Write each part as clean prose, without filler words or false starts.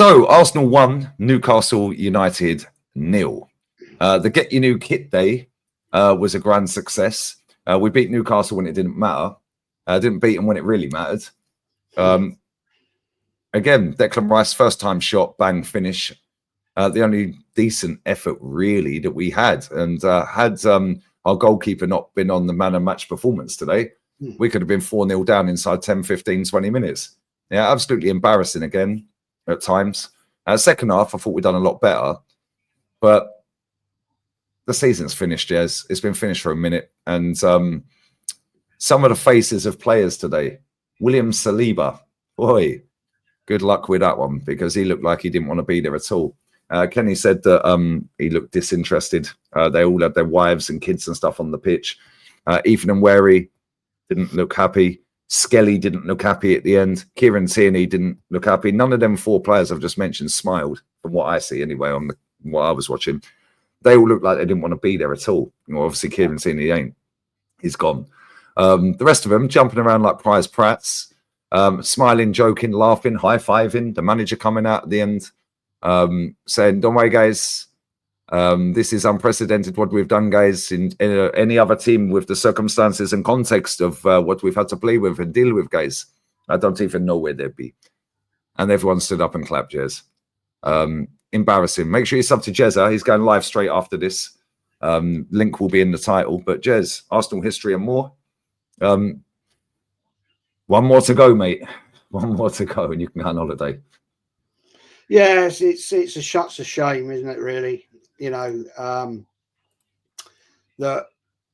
So Arsenal 1, Newcastle United 0. The Get Your New Kit Day was a grand success. We beat Newcastle when it didn't matter. Didn't beat them when it really mattered. Again, Declan Rice, first time shot, bang, finish. The only decent effort really that we had. And had our goalkeeper not been on the man of match performance today, we could have been 4-0 down inside 10, 15, 20 minutes. Yeah, absolutely embarrassing again at times. Second half, I thought we'd done a lot better. But the season's finished, Jez. It's been finished for a minute. And some of the faces of players today. William Saliba. Boy, good luck with that one, because he looked like he didn't want to be there at all. Kenny said that he looked disinterested. They all had their wives and kids and stuff on the pitch. Ethan and Wary didn't look happy. Skelly didn't look happy at the end. Kieran Tierney didn't look happy. None of them four players I've just mentioned smiled, from what I see anyway, on what I was watching. They all looked like they didn't want to be there at all. Obviously, Kieran Tierney ain't. He's gone. The rest of them jumping around like prize prats, smiling, joking, laughing, high-fiving. The manager coming out at the end saying, don't worry, guys. This is unprecedented what we've done, guys. In any other team with the circumstances and context of what we've had to play with and deal with, guys, I don't even know where they'd be. And everyone stood up and clapped, Jez. Embarrassing. Make sure you sub to Jezza. He's going live straight after this. Link will be in the title. But Jez, Arsenal history and more. One more to go, mate. One more to go, and you can go on holiday. Yes, it's a shame, isn't it? Really, that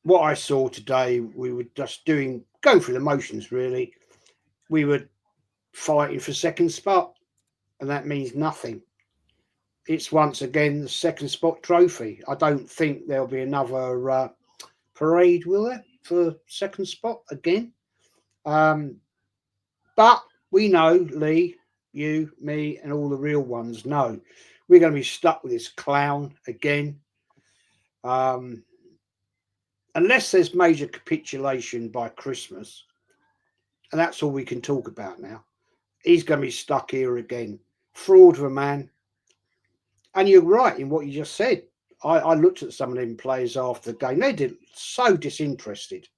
what I saw today, we were just going through the motions. Really, we were fighting for second spot, and that means nothing. It's once again the second spot trophy. I don't think there'll be another parade, will there, for second spot again? But we know, Lee, you, me, and all the real ones know we're going to be stuck with this clown again. Unless there's major capitulation by Christmas, and that's all we can talk about now. He's going to be stuck here again. Fraud of a man. And you're right in what you just said. I looked at some of them players after the game. They did so disinterested.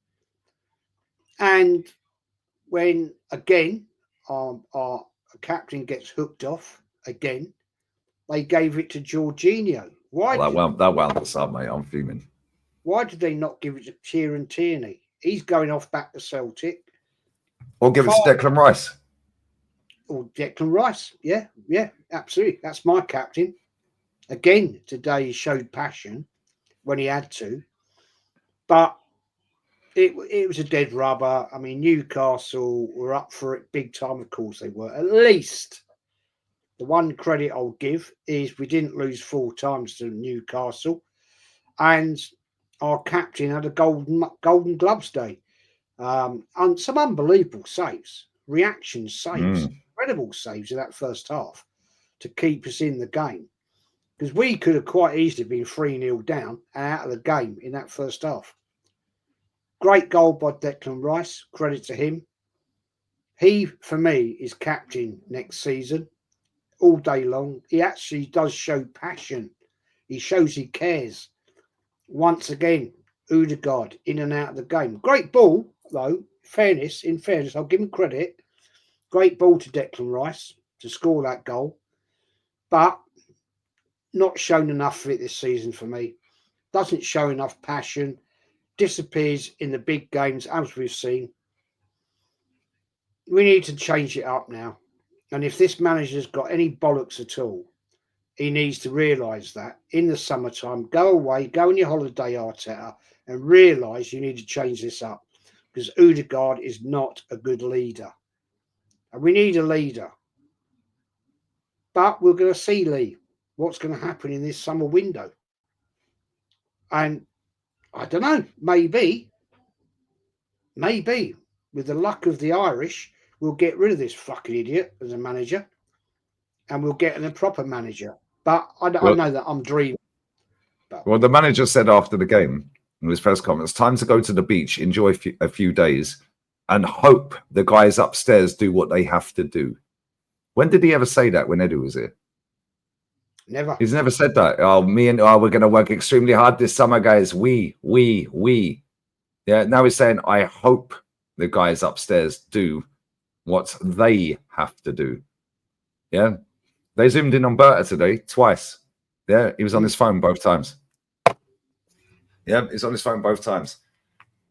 And when, again, our captain gets hooked off again, they gave it to Jorginho. Why? That wound us up, mate. I'm fuming. Why did they not give it to Kieran Tierney? He's going off back to Celtic. Or give it to Declan Rice. Or Declan Rice. Yeah, absolutely. That's my captain. Again, today he showed passion when he had to. But it was a dead rubber. I mean, Newcastle were up for it big time. Of course they were. At least the one credit I'll give is we didn't lose 4 times to Newcastle. And our captain had a golden gloves day. And some unbelievable saves, reaction saves, incredible saves in that first half to keep us in the game. Because we could have quite easily been 3-0 down and out of the game in that first half. Great goal by Declan Rice. Credit to him. He, for me, is captain next season all day long. He actually does show passion. He shows he cares. Once again, Odegaard in and out of the game. Great ball, though. In fairness, I'll give him credit. Great ball to Declan Rice to score that goal. But not shown enough of it this season for me. Doesn't show enough passion. Disappears in the big games, as we've seen. We need to change it up now. And if this manager's got any bollocks at all, he needs to realise that in the summertime, go away, go on your holiday, Arteta, and realise you need to change this up. Because Odegaard is not a good leader. And we need a leader. But we're going to see, Lee, what's going to happen in this summer window. And I don't know, maybe, with the luck of the Irish, we'll get rid of this fucking idiot as a manager and we'll get a proper manager. But I know that I'm dreaming. Well, the manager said after the game in his press conference, time to go to the beach, enjoy a few days and hope the guys upstairs do what they have to do. When did he ever say that when Edu was here? Never. He's never said that. Oh, we're going to work extremely hard this summer, guys. We. Yeah, now he's saying, I hope the guys upstairs do what they have to do. Yeah. They zoomed in on Berta today twice. Yeah, he was on his phone both times. Yeah, he's on his phone both times.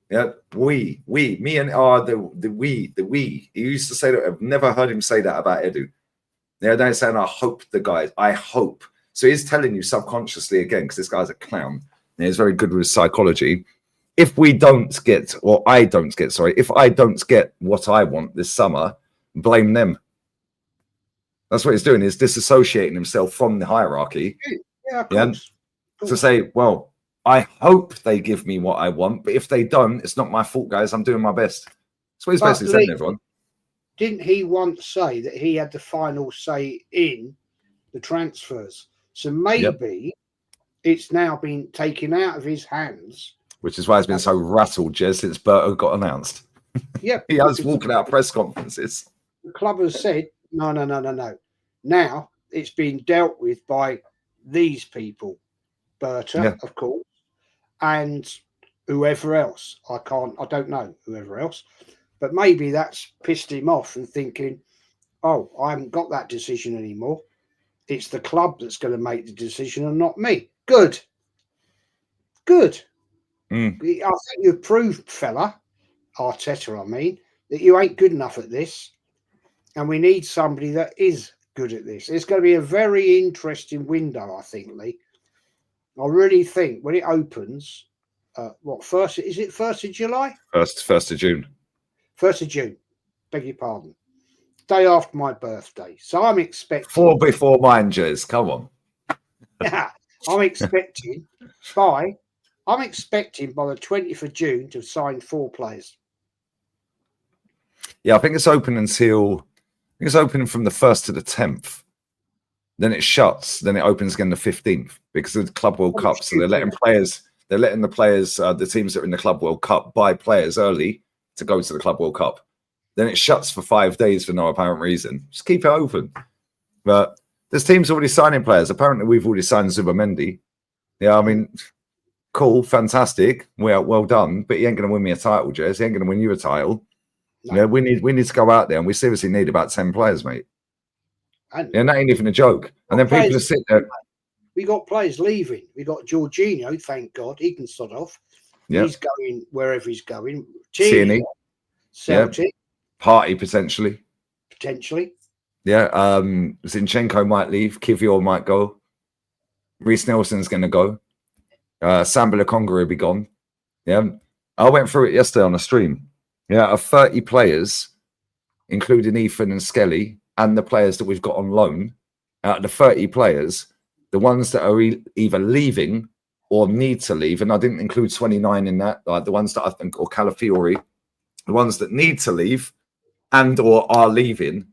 Yeah, me and the we. He used to say that. I've never heard him say that about Edu. Yeah, they're saying, I hope the guys, I hope. So he's telling you subconsciously again, because this guy's a clown. And he's very good with psychology. If we don't get, or I don't get, sorry, if I don't get what I want this summer, blame them. That's what he's doing. He's disassociating himself from the hierarchy. Yeah, of course. To say, well, I hope they give me what I want, but if they don't, it's not my fault, guys. I'm doing my best. That's what he's basically saying, everyone. Didn't he once say that he had the final say in the transfers? So maybe it's now been taken out of his hands. Which is why he's been so rattled, Jez, since Berto got announced. Yeah. He has walking out press conferences. The club has said, no. Now it's been dealt with by these people. Berta, of course, and whoever else. I don't know whoever else. But maybe that's pissed him off and thinking, oh, I haven't got that decision anymore. It's the club that's going to make the decision and not me. Good. I think you've proved, fella, Arteta, I mean, that you ain't good enough at this. And we need somebody that is good at this. It's going to be a very interesting window, I think, Lee. I really think when it opens, first of July? 1st of June. 1st of June, beg your pardon. Day after my birthday. So I'm expecting... 4 before mine, Jez. Come on. Yeah, I'm expecting by the 20th of June to sign 4 players. Yeah, I think it's open until... it's open from the 1st to the 10th. Then it shuts. Then it opens again the 15th because of the Club World Cup. So they're letting the players, the teams that are in the Club World Cup, buy players early to go to the Club World Cup. Then it shuts for 5 days for no apparent reason. Just keep it open. But there's teams already signing players. Apparently, we've already signed Zubamendi. Yeah, I mean, cool, fantastic. Well done. But he ain't going to win me a title, Jez. He ain't going to win you a title. No. Yeah, we need to go out there, and we seriously need about 10 players, mate. And that ain't even a joke. And then people just sit there. We got players leaving. We got Jorginho, thank God. He can sod off. Yep. He's going wherever he's going. Tierney. Celtic. Yep. Party, potentially. Yeah. Zinchenko might leave. Kivior might go. Reece Nelson's going to go. Sambala Conga will be gone. Yeah. I went through it yesterday on a stream. Yeah. Of 30 players, including Ethan and Skelly, and the players that we've got on loan, out of the 30 players, the ones that are either leaving or need to leave, and I didn't include 29 in that, like the ones that I think, or Calafiori, the ones that need to leave and or are leaving,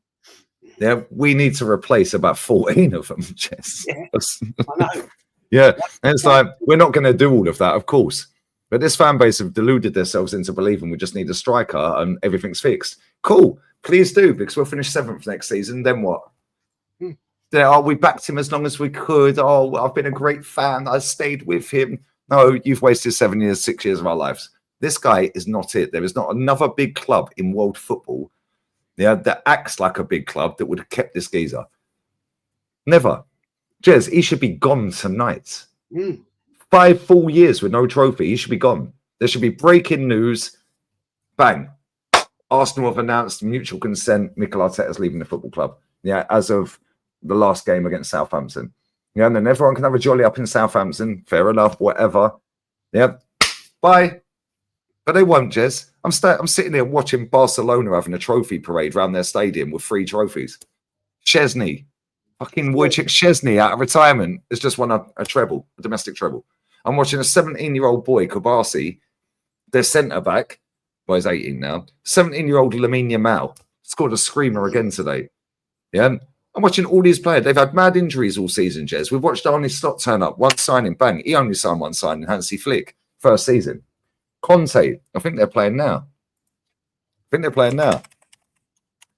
yeah, we need to replace about 14 of them, Jess. Yeah, I know. Yeah, and it's like, we're not going to do all of that, of course. But this fan base have deluded themselves into believing we just need a striker and everything's fixed. Cool. Please do, because we'll finish 7th next season. Then what? We backed him as long as we could. Oh, I've been a great fan. I stayed with him. No, you've wasted 7 years, 6 years of our lives. This guy is not it. There is not another big club in world football, yeah, that acts like a big club that would have kept this geezer. Never. Jez, he should be gone tonight. 5 full years with no trophy. He should be gone. There should be breaking news. Bang. Arsenal have announced mutual consent. Mikel Arteta's leaving the football club. Yeah, as of the last game against Southampton. Yeah, and then everyone can have a jolly up in Southampton. Fair enough, whatever. Yeah, bye. But they won't, Jez. I'm sitting here watching Barcelona having a trophy parade around their stadium with 3 trophies. Szczesny, fucking Wojciech Szczesny out of retirement has just won a treble, a domestic treble. I'm watching a 17-year-old boy, Kobasi, their centre-back, well, he's 18 now, 17-year-old Lamine Yamal, scored a screamer again today. Yeah, I'm watching all these players. They've had mad injuries all season, Jez. We've watched Arne Slot turn up, 1 signing, bang. He only signed 1 signing, Hansi Flick, first season. Conte, I think they're playing now.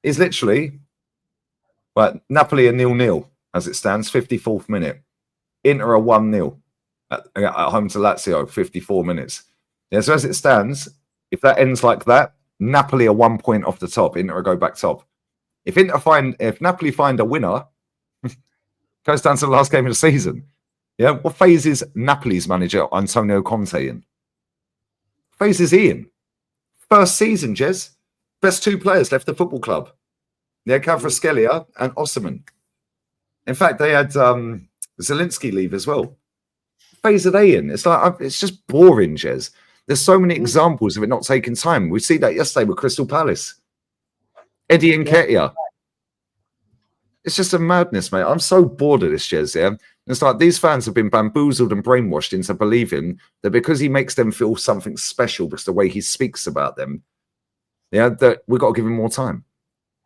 He's literally Right, Napoli are 0-0 as it stands, 54th minute. Inter are 1-0 at home to Lazio, 54 minutes. Yeah, so as it stands, if that ends like that, Napoli are 1 point off the top. Inter go back top. If Napoli find a winner, goes down to the last game of the season. Yeah, what phase is Napoli's manager Antonio Conte in? What phase is he in? First season, Jez. Best 2 players left the football club. Yeah, Kvaratskhelia and Osimhen. In fact, they had Zielinski leave as well. What phase are they in? It's just boring, Jez. There's so many examples of it not taking time. We see that yesterday with Crystal Palace. Eddie Nketiah. It's just a madness, mate. I'm so bored of this, Jez. Yeah, it's like these fans have been bamboozled and brainwashed into believing that because he makes them feel something special, because the way he speaks about them, yeah, that we've got to give him more time.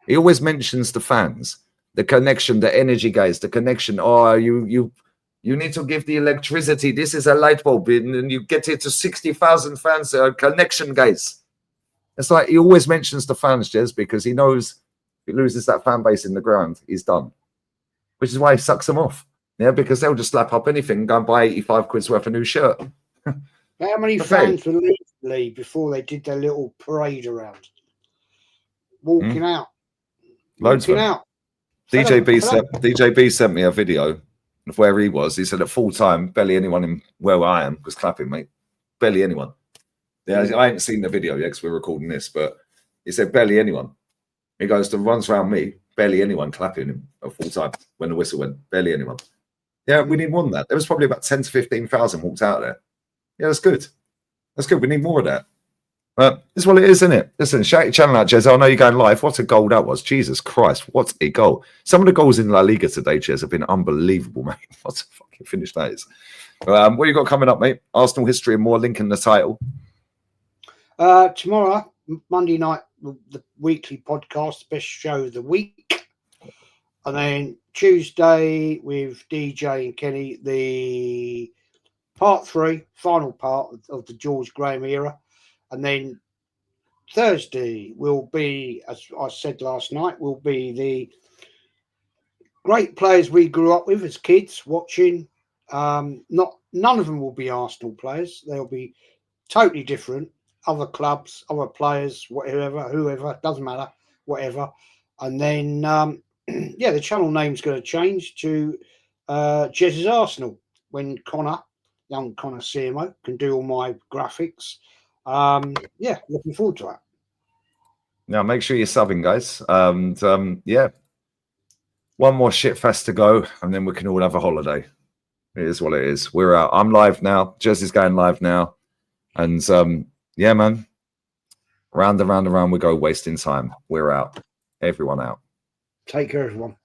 He always mentions the fans, the connection, the energy, guys, the connection. Oh, you need to give the electricity. This is a light bulb, and you get it to 60,000 fans. Connection, guys. It's like he always mentions the fans, Jez, because he knows if he loses that fan base in the ground, he's done. Which is why he sucks them off. Yeah, because they'll just slap up anything and go and buy 85 quid's worth of new shirt. How many fans were leaving before they did their little parade around? Walking out. Loads of them. DJB sent me a video of where he was. He said at full time, barely anyone in where I am was clapping, mate. Barely anyone. Yeah, I ain't seen the video yet because we're recording this, but he said barely anyone. He goes, the ones around me, barely anyone clapping him at full time when the whistle went. Barely anyone. Yeah, we need more than that. There was probably about 10 to 15,000 walked out there. Yeah, that's good. That's good. We need more of that. But it's what it is, isn't it? Listen, shout your channel out, Jez. I know you're going live. What a goal that was. Jesus Christ, what a goal. Some of the goals in La Liga today, Jez, have been unbelievable, mate. What a fucking finish that is. What you got coming up, mate? Arsenal history and more, link in the title. Tomorrow, Monday night, the weekly podcast, best show of the week. And then Tuesday with DJ and Kenny, the part 3, final part of the George Graham era. And then Thursday will be, as I said last night, will be the great players we grew up with as kids watching. None of them will be Arsenal players. They'll be totally different. Other clubs, other players, whoever, doesn't matter, whatever. And then, the channel name's going to change to Jez's Arsenal when young Connor CMO, can do all my graphics. Looking forward to that. Now, make sure you're subbing, guys. And one more shit fest to go, and then we can all have a holiday. It is what it is. We're out. I'm live now. Jez is going live now. And man, round and round and round we go, wasting time. We're out. Everyone out. Take care, everyone.